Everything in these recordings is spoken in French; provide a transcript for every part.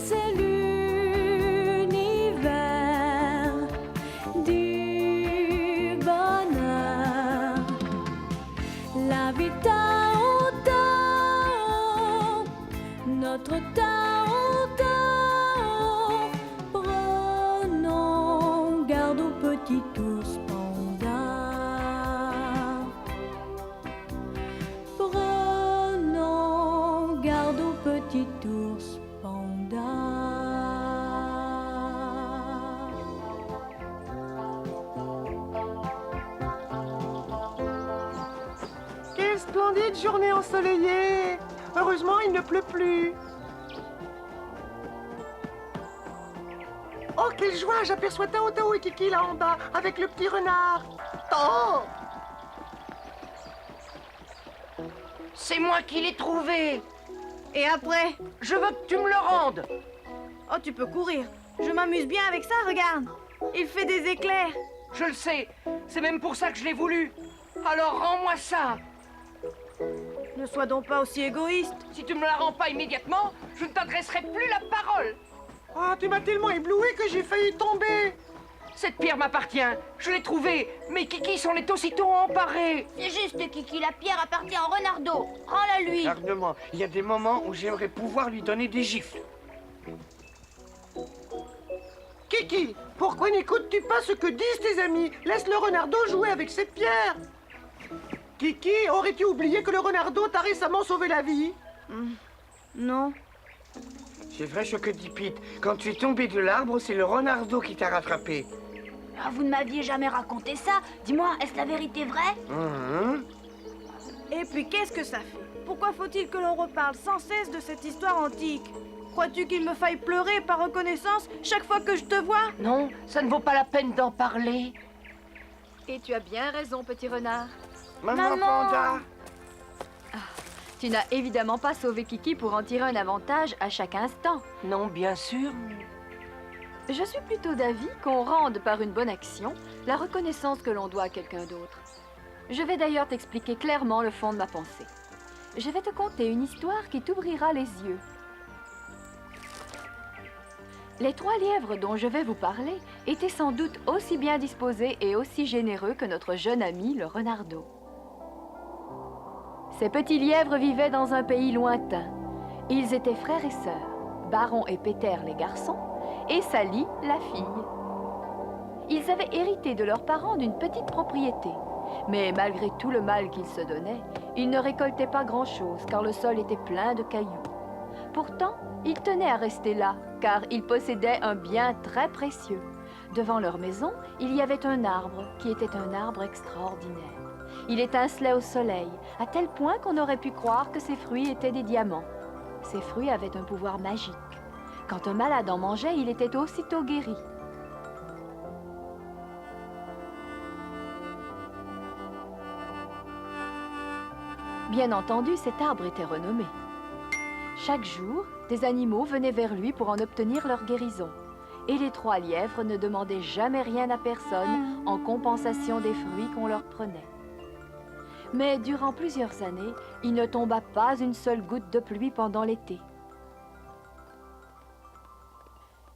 c'est l'univers du bonheur. La vie Tao Tao, notre Tao Tao. Prenons garde au petit ours panda. Prenons garde au petit ours panda. Quelle splendide journée ensoleillée! Heureusement, il ne pleut plus. Oh, quelle joie! J'aperçois Tao Tao et Kiki là en bas, avec le petit renard. Oh! C'est moi qui l'ai trouvé. Et après? Je veux que tu me le rendes. Oh, tu peux courir. Je m'amuse bien avec ça, regarde. Il fait des éclairs. Je le sais. C'est même pour ça que je l'ai voulu. Alors rends-moi ça. Ne sois donc pas aussi égoïste. Si tu me la rends pas immédiatement, je ne t'adresserai plus la parole. Ah, tu m'as tellement ébloui que j'ai failli tomber. Cette pierre m'appartient. Je l'ai trouvée. Mais Kiki s'en est aussitôt emparé. C'est juste, Kiki, la pierre appartient au renardeau. Rends-la lui. Garde-moi, il y a des moments où j'aimerais pouvoir lui donner des gifles. Kiki, pourquoi n'écoutes-tu pas ce que disent tes amis? Laisse le renardeau jouer avec cette pierre. Kiki, aurais-tu oublié que le renardeau t'a récemment sauvé la vie? Non. C'est vrai ce que dit Pete. Quand tu es tombé de l'arbre, c'est le renardeau qui t'a rattrapé. Ah, vous ne m'aviez jamais raconté ça. Dis-moi, est-ce la vérité vraie? Et puis, qu'est-ce que ça fait? Pourquoi faut-il que l'on reparle sans cesse de cette histoire antique? Crois-tu qu'il me faille pleurer par reconnaissance chaque fois que je te vois? Non, ça ne vaut pas la peine d'en parler. Et tu as bien raison, petit renard. Maman Panda. Tu n'as évidemment pas sauvé Kiki pour en tirer un avantage à chaque instant. Non, bien sûr. Je suis plutôt d'avis qu'on rende par une bonne action la reconnaissance que l'on doit à quelqu'un d'autre. Je vais d'ailleurs t'expliquer clairement le fond de ma pensée. Je vais te conter une histoire qui t'ouvrira les yeux. Les 3 lièvres dont je vais vous parler étaient sans doute aussi bien disposés et aussi généreux que notre jeune ami le renardeau. Ces petits lièvres vivaient dans un pays lointain. Ils étaient frères et sœurs, Baron et Peter les garçons, et Sally la fille. Ils avaient hérité de leurs parents d'une petite propriété, mais malgré tout le mal qu'ils se donnaient, ils ne récoltaient pas grand-chose car le sol était plein de cailloux. Pourtant, ils tenaient à rester là, car ils possédaient un bien très précieux. Devant leur maison, il y avait un arbre qui était un arbre extraordinaire. Il étincelait au soleil, à tel point qu'on aurait pu croire que ses fruits étaient des diamants. Ces fruits avaient un pouvoir magique. Quand un malade en mangeait, il était aussitôt guéri. Bien entendu, cet arbre était renommé. Chaque jour, des animaux venaient vers lui pour en obtenir leur guérison. Et les 3 lièvres ne demandaient jamais rien à personne en compensation des fruits qu'on leur prenait. Mais durant plusieurs années, il ne tomba pas une seule goutte de pluie pendant l'été.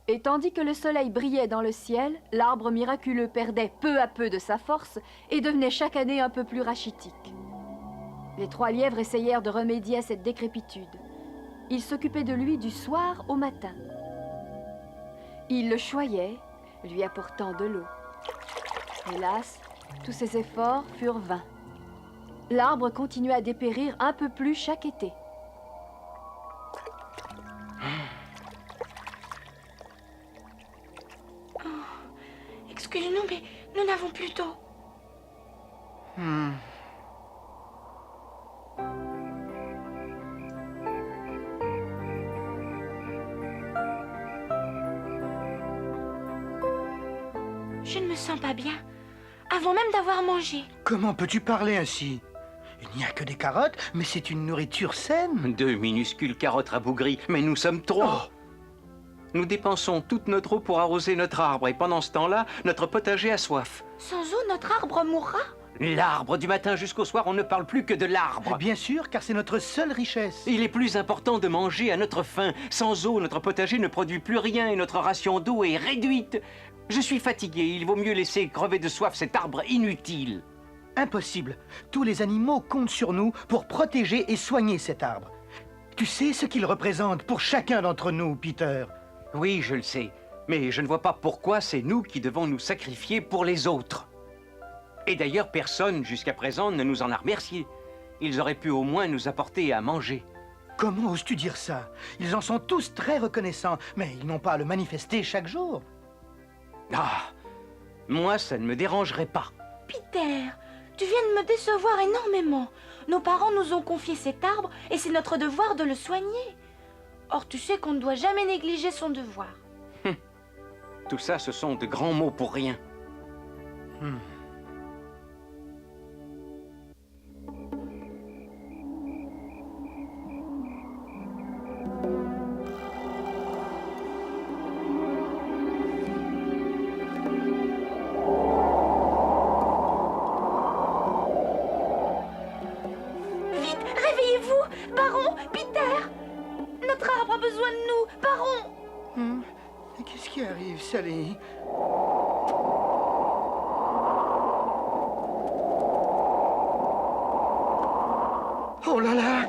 Et tandis que le soleil brillait dans le ciel, l'arbre miraculeux perdait peu à peu de sa force et devenait chaque année un peu plus rachitique. Les 3 lièvres essayèrent de remédier à cette décrépitude. Ils s'occupaient de lui du soir au matin. Ils le choyaient, lui apportant de l'eau. Hélas, tous ses efforts furent vains. L'arbre continuait à dépérir un peu plus chaque été. Excusez-nous, mais nous n'avons plus d'eau. Je ne me sens pas bien, avant même d'avoir mangé. Comment peux-tu parler ainsi? Il n'y a que des carottes, mais c'est une nourriture saine. 2 minuscules carottes rabougries, mais nous sommes 3. Nous dépensons toute notre eau pour arroser notre arbre, et pendant ce temps-là, notre potager a soif. Sans eau, notre arbre mourra. L'arbre, du matin jusqu'au soir, on ne parle plus que de l'arbre. Bien sûr, car c'est notre seule richesse. Il est plus important de manger à notre faim. Sans eau, notre potager ne produit plus rien et notre ration d'eau est réduite. Je suis fatigué, il vaut mieux laisser crever de soif cet arbre inutile. Impossible. Tous les animaux comptent sur nous pour protéger et soigner cet arbre. Tu sais ce qu'il représente pour chacun d'entre nous, Peter. Oui, je le sais, mais je ne vois pas pourquoi c'est nous qui devons nous sacrifier pour les autres. Et d'ailleurs, personne, jusqu'à présent, ne nous en a remercié. Ils auraient pu au moins nous apporter à manger. Comment oses-tu dire ça? Ils en sont tous très reconnaissants, mais ils n'ont pas à le manifester chaque jour. Ah, moi, ça ne me dérangerait pas. Peter, tu viens de me décevoir énormément. Nos parents nous ont confié cet arbre et c'est notre devoir de le soigner. Or, tu sais qu'on ne doit jamais négliger son devoir. Tout ça, ce sont de grands mots pour rien. Vite, réveillez-vous! Baron, Peter! Notre arbre a besoin de nous! Baron! Qu'est-ce qui arrive, Sally? Oh là là!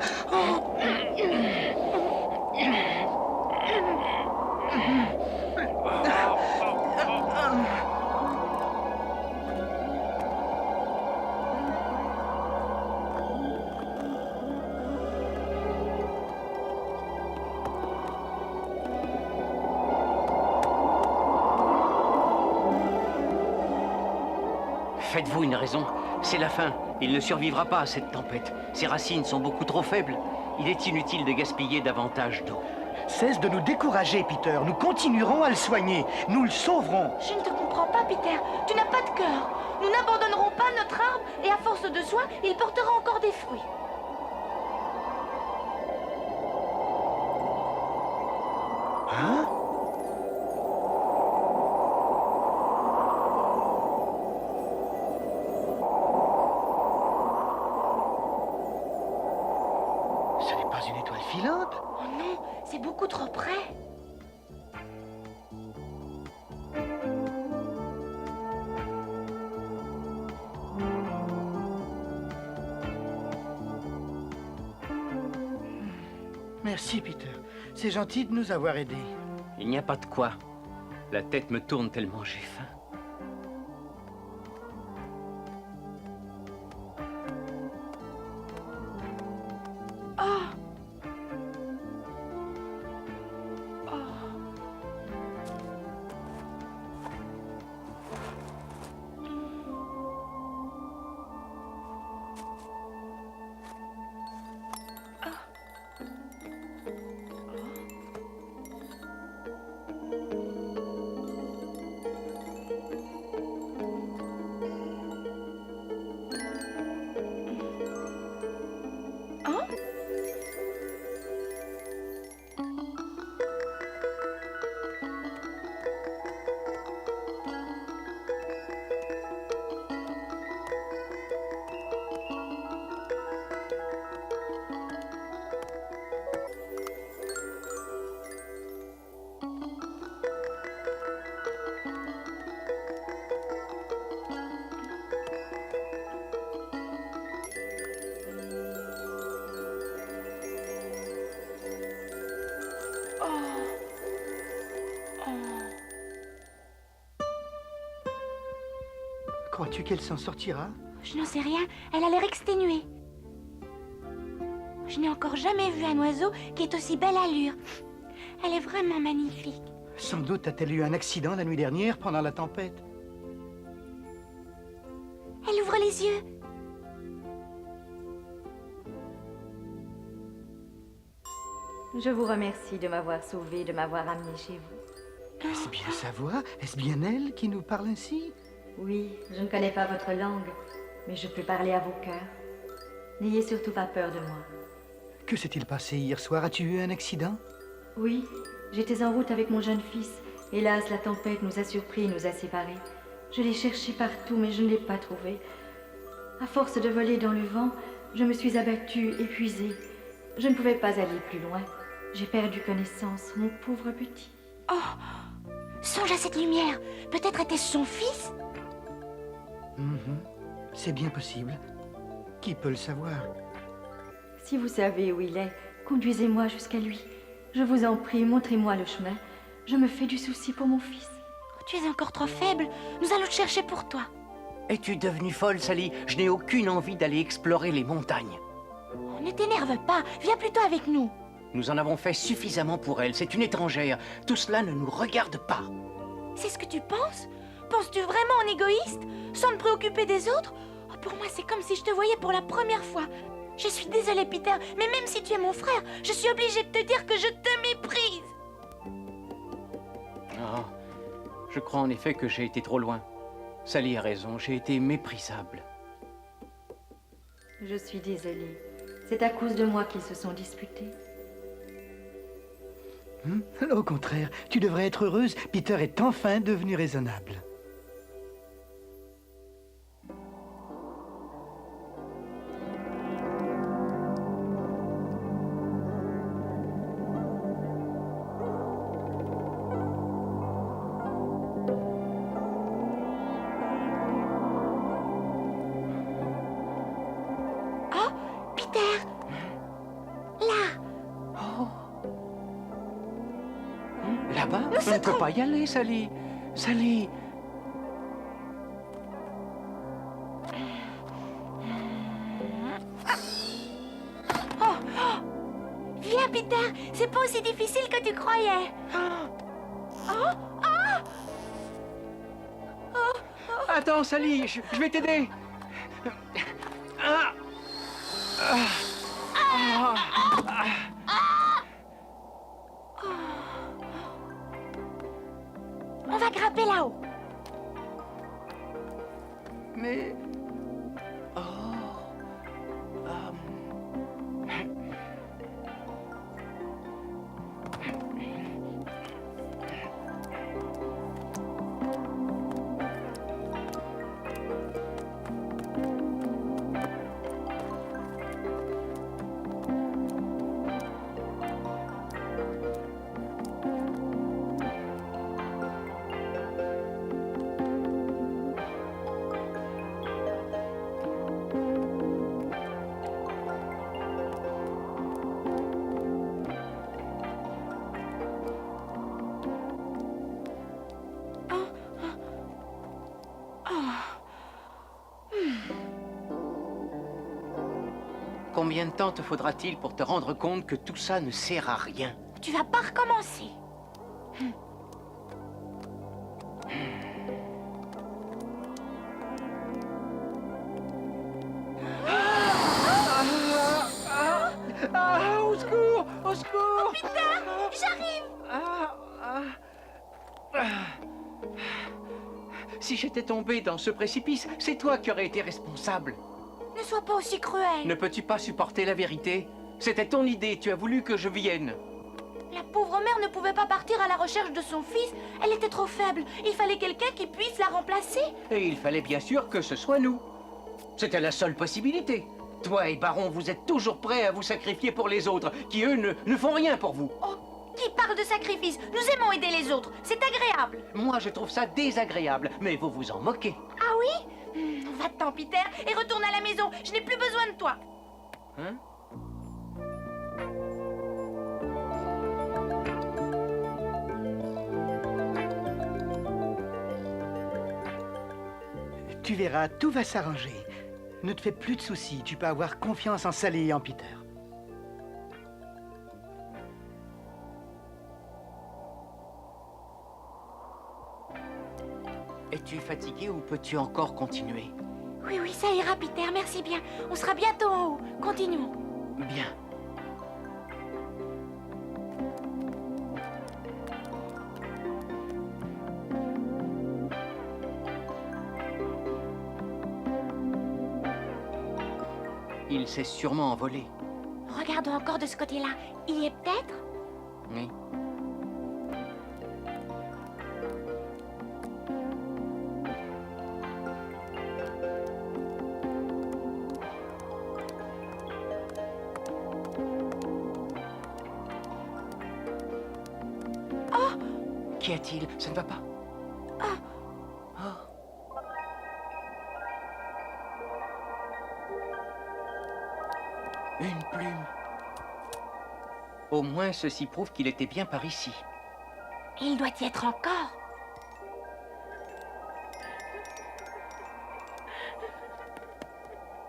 Faites-vous une raison. C'est la fin. Il ne survivra pas à cette tempête. Ses racines sont beaucoup trop faibles. Il est inutile de gaspiller davantage d'eau. Cesse de nous décourager, Peter. Nous continuerons à le soigner. Nous le sauverons. Je ne te comprends pas, Peter. Tu n'as pas de cœur. Nous n'abandonnerons pas notre arbre et à force de soins, il portera encore des fruits. Hein? Ce n'est pas une étoile filante? Oh non, c'est beaucoup trop près. Merci, Peter. C'est gentil de nous avoir aidés. Il n'y a pas de quoi. La tête me tourne tellement j'ai faim. Crois-tu qu'elle s'en sortira? Je n'en sais rien, elle a l'air exténuée. Je n'ai encore jamais vu un oiseau qui est aussi belle allure. Elle est vraiment magnifique. Sans doute a-t-elle eu un accident la nuit dernière pendant la tempête. Elle ouvre les yeux. Je vous remercie de m'avoir sauvé, de m'avoir amené chez vous. Est-ce bien sa voix? Est-ce bien elle qui nous parle ainsi? Oui, je ne connais pas votre langue, mais je peux parler à vos cœurs. N'ayez surtout pas peur de moi. Que s'est-il passé hier soir? As-tu eu un accident? Oui, j'étais en route avec mon jeune fils. Hélas, la tempête nous a surpris et nous a séparés. Je l'ai cherché partout, mais je ne l'ai pas trouvé. À force de voler dans le vent, je me suis abattue, épuisée. Je ne pouvais pas aller plus loin. J'ai perdu connaissance, mon pauvre petit. Oh, songe à cette lumière. Peut-être était-ce son fils? C'est bien possible. Qui peut le savoir? Si vous savez où il est, conduisez-moi jusqu'à lui. Je vous en prie, montrez-moi le chemin. Je me fais du souci pour mon fils. Tu es encore trop faible. Nous allons te chercher pour toi. Es-tu devenue folle, Sally? Je n'ai aucune envie d'aller explorer les montagnes. Oh, ne t'énerve pas. Viens plutôt avec nous. Nous en avons fait suffisamment pour elle. C'est une étrangère. Tout cela ne nous regarde pas. C'est ce que tu penses? Penses-tu vraiment en égoïste? Sans te préoccuper des autres? Oh, pour moi, c'est comme si je te voyais pour la première fois. Je suis désolée, Peter, mais même si tu es mon frère, je suis obligée de te dire que je te méprise. Oh, je crois en effet que j'ai été trop loin. Sally a raison, j'ai été méprisable. Je suis désolée. C'est à cause de moi qu'ils se sont disputés. Au contraire, tu devrais être heureuse. Peter est enfin devenu raisonnable. Oh, Peter! Là! Là-bas? On ne peut pas y aller, Sally. Sally. Viens, Peter! C'est pas aussi difficile que tu croyais. Attends, Sally, je vais t'aider. On va grimper là-haut. Mais... Oh... Combien de temps te faudra-t-il pour te rendre compte que tout ça ne sert à rien? Tu vas pas recommencer. Au secours! Au secours! Peter, j'arrive. Si j'étais tombé dans ce précipice, c'est toi qui aurais été responsable. Ne sois pas aussi cruel. Ne peux-tu pas supporter la vérité? C'était ton idée, tu as voulu que je vienne. La pauvre mère ne pouvait pas partir à la recherche de son fils. Elle était trop faible. Il fallait quelqu'un qui puisse la remplacer. Et il fallait bien sûr que ce soit nous. C'était la seule possibilité. Toi et Baron, vous êtes toujours prêts à vous sacrifier pour les autres, qui eux ne font rien pour vous. Oh, qui parle de sacrifice? Nous aimons aider les autres. C'est agréable. Moi, je trouve ça désagréable, mais vous vous en moquez. Ah oui? Va-t'en, Peter, et retourne à la maison. Je n'ai plus besoin de toi. Hein? Tu verras, tout va s'arranger. Ne te fais plus de soucis, tu peux avoir confiance en Sally et en Peter. Es-tu fatigué ou peux-tu encore continuer? Oui, oui, ça ira, Peter, merci bien. On sera bientôt en haut. Continuons. Bien. Il s'est sûrement envolé. Regardons encore de ce côté-là. Il y est peut-être? Oui. Qu'y a-t-il? Ça ne va pas? Une plume. Au moins, ceci prouve qu'il était bien par ici. Il doit y être encore.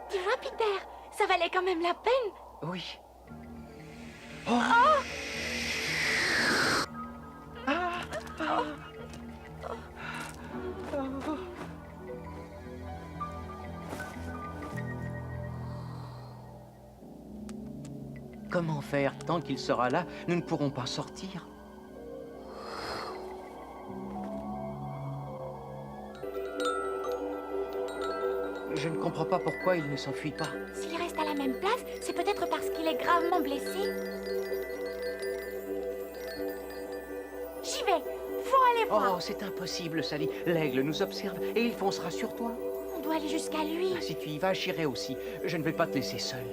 Tu vois, Peter, ça valait quand même la peine. Oui. Comment faire? Tant qu'il sera là, nous ne pourrons pas sortir. Je ne comprends pas pourquoi il ne s'enfuit pas. S'il reste à la même place, c'est peut-être parce qu'il est gravement blessé. J'y vais. Faut aller voir. Oh, c'est impossible, Sally. L'aigle nous observe et il foncera sur toi. On doit aller jusqu'à lui. Si tu y vas, j'irai aussi. Je ne vais pas te laisser seule.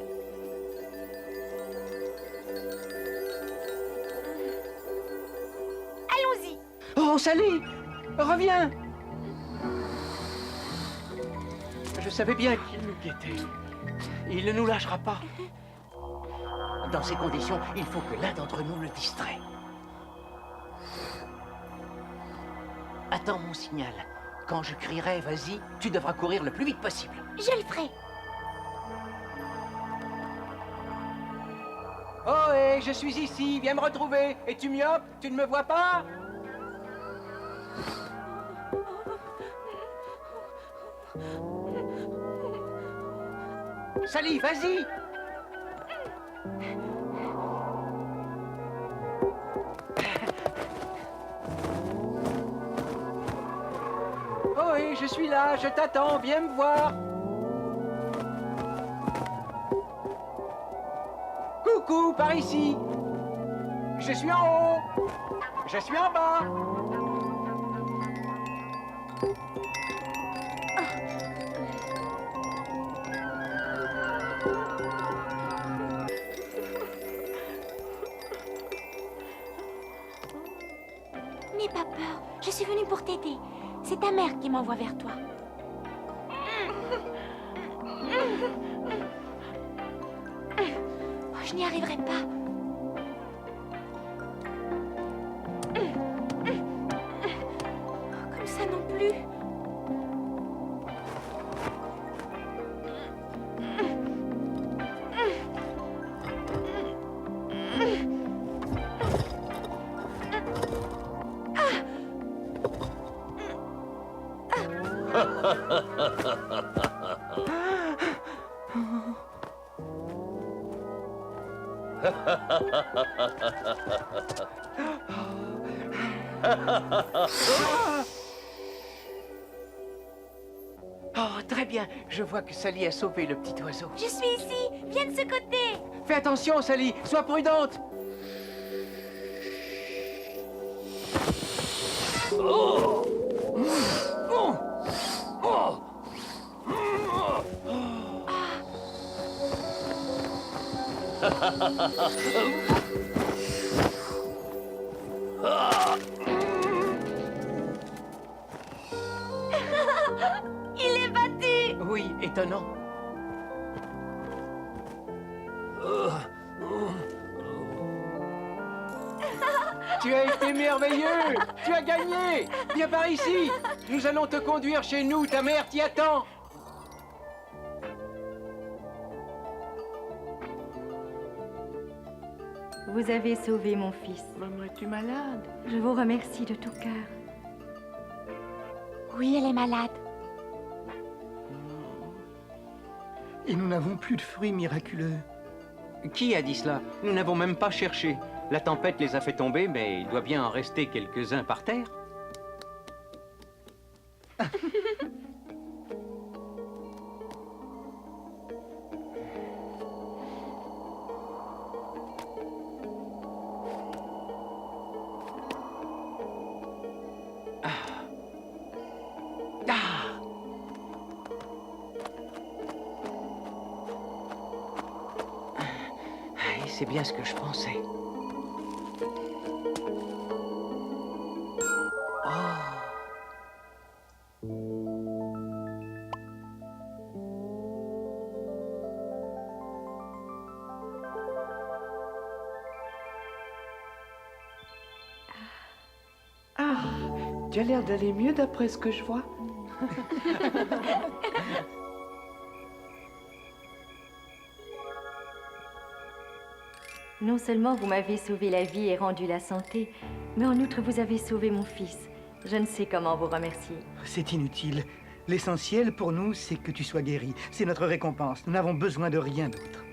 Allons-y. Oh, Sally! Reviens! Je savais bien qu'il nous guettait. Il ne nous lâchera pas. Dans ces conditions, il faut que l'un d'entre nous le distrait. Attends mon signal. Quand je crierai « Vas-y », tu devras courir le plus vite possible. Je le ferai. Oh, hé, je suis ici, viens me retrouver. Es-tu myope? Tu ne me vois pas? Sally, vas-y! Oh, hé, je suis là, je t'attends, viens me voir. Coucou, par ici. Je suis en haut. Je suis en bas. N'aie pas peur, je suis venue pour t'aider. C'est ta mère qui m'envoie vers toi. Oh, je n'y arriverai pas. Oh, comme ça non plus. Oh, très bien. Je vois que Sally a sauvé le petit oiseau. Je suis ici, viens de ce côté. Fais attention, Sally. Sois prudente. Il est battu. Oui, étonnant. Tu as été merveilleux! Tu as gagné! Viens par ici! Nous allons te conduire chez nous, ta mère t'y attend! Vous avez sauvé mon fils. Maman, es-tu malade? Je vous remercie de tout cœur. Oui, elle est malade. Et nous n'avons plus de fruits miraculeux. Qui a dit cela? Nous n'avons même pas cherché. La tempête les a fait tomber, mais il doit bien en rester quelques-uns par terre. C'est bien ce que je pensais. tu as l'air d'aller mieux d'après ce que je vois. Non seulement vous m'avez sauvé la vie et rendu la santé, mais en outre vous avez sauvé mon fils. Je ne sais comment vous remercier. C'est inutile. L'essentiel pour nous, c'est que tu sois guéri. C'est notre récompense. Nous n'avons besoin de rien d'autre.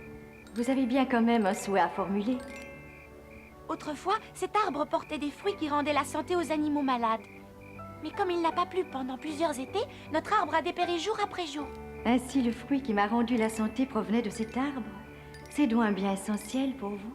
Vous avez bien quand même un souhait à formuler. Autrefois, cet arbre portait des fruits qui rendaient la santé aux animaux malades. Mais comme il n'a pas plu pendant plusieurs étés, notre arbre a dépéri jour après jour. Ainsi, le fruit qui m'a rendu la santé provenait de cet arbre. C'est donc un bien essentiel pour vous.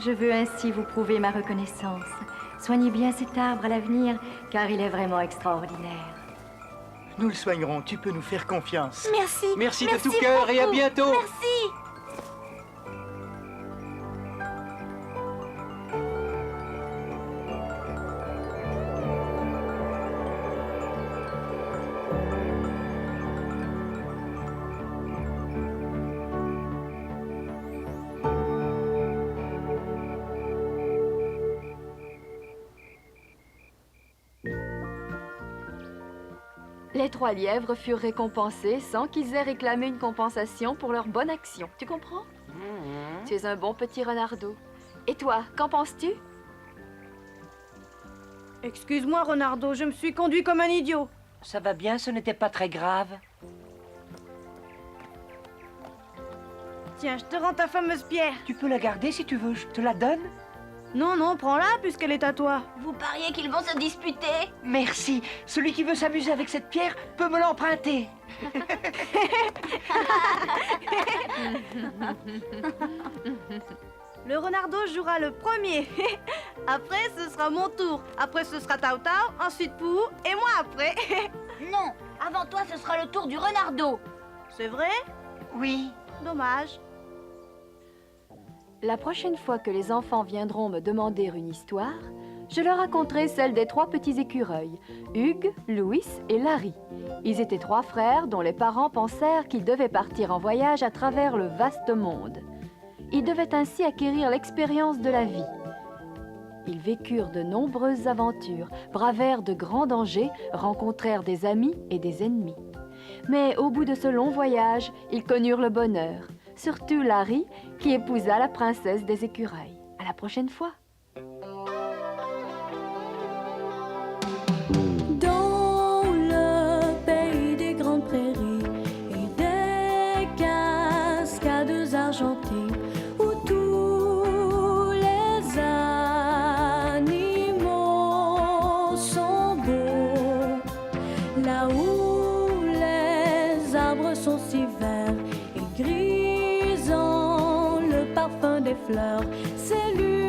Je veux ainsi vous prouver ma reconnaissance. Soignez bien cet arbre à l'avenir, car il est vraiment extraordinaire. Nous le soignerons. Tu peux nous faire confiance. Merci. Merci de tout cœur et à beaucoup. bientôt. Merci. Les 3 lièvres furent récompensés sans qu'ils aient réclamé une compensation pour leur bonne action. Tu comprends? Tu es un bon petit renardeau. Et toi, qu'en penses-tu? Excuse-moi, Renardo, je me suis conduit comme un idiot. Ça va bien, ce n'était pas très grave. Tiens, je te rends ta fameuse pierre. Tu peux la garder si tu veux, je te la donne. Non, non, prends-la puisqu'elle est à toi. Vous pariez qu'ils vont se disputer? Merci. Celui qui veut s'amuser avec cette pierre peut me l'emprunter. Le Renardo jouera le premier. Après, ce sera mon tour. Après, ce sera Tao Tao, ensuite Pou, et moi après. Non, avant toi, ce sera le tour du Renardo. C'est vrai? Oui. Dommage. La prochaine fois que les enfants viendront me demander une histoire, je leur raconterai celle des 3 petits écureuils, Hugues, Louis et Larry. Ils étaient 3 frères dont les parents pensèrent qu'ils devaient partir en voyage à travers le vaste monde. Ils devaient ainsi acquérir l'expérience de la vie. Ils vécurent de nombreuses aventures, bravèrent de grands dangers, rencontrèrent des amis et des ennemis. Mais au bout de ce long voyage, ils connurent le bonheur. Surtout Larry, qui épousa la princesse des écureuils. À la prochaine fois. Dans le pays des grandes prairies et des cascades argentées, où tous les animaux sont beaux, là où les arbres sont si verts et gris, le parfum des fleurs, c'est l'univers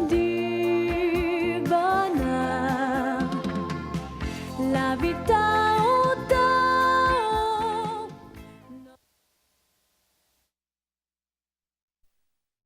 du bonheur. La vie